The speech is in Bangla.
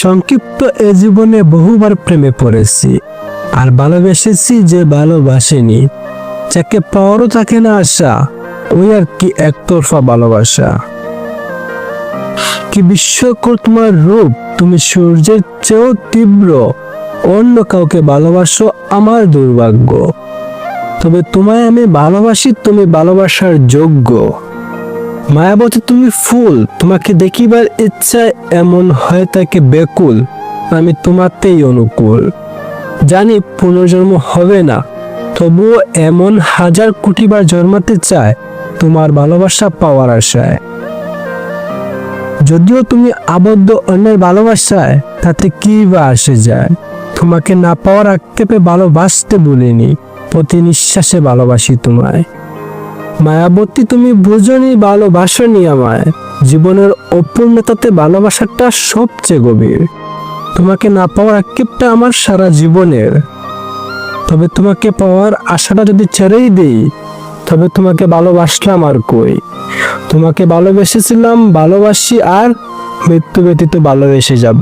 সংক্ষিপ্ত এ জীবনে বহুবার প্রেমে পড়েছি, আর ভালোবেসেছি যে ভালোবাসেনি। যাকে পাওয়ারও থাকে না আশা, ওই আর কি একতরফা ভালোবাসা। কি বিস্ময়কর তোমার রূপ, তুমি সূর্যের চেয়েও তীব্র। অন্য কাউকে ভালোবাসো আমার দুর্ভাগ্য, তবে তোমায় আমি ভালোবাসি, তুমি ভালোবাসার যোগ্য। মায়াবতী তুমি ফুল, তোমাকে দেখিবার ইচ্ছায় এমন হয় তাকে বেকুল। আমি তোমাতেই অনুকূল, জানি পুনর্জন্ম হবে না, তবুও এমন হাজার কোটিবার জন্মাতে চায় তোমার ভালোবাসা পাওয়ার আশায়। যদিও তুমি আবদ্ধ অন্যের ভালোবাসায়, তাতে কি বা আসে যায়। তোমাকে না পাওয়ার আগ থেকে ভালোবাসতে বলিনি, প্রতি নিঃশ্বাসে ভালোবাসি তোমায়। মায়াবতী তুমি বুঝনি, ভালোবাসনি আমায়। জীবনের অপূর্ণতাতে ভালোবাসাটা সবচেয়ে গভীর। তোমাকে না পাওয়ার আক্ষেপটা আমার সারা জীবনের, তবে তোমাকে পাওয়ার আশাটা যদি ছেড়েই দেই, তবে তোমাকে ভালোবাসলাম আর কই। তোমাকে ভালোবেসেছিলাম, ভালোবাসি, আর মৃত্যু ব্যতীত ভালোবেসে যাব।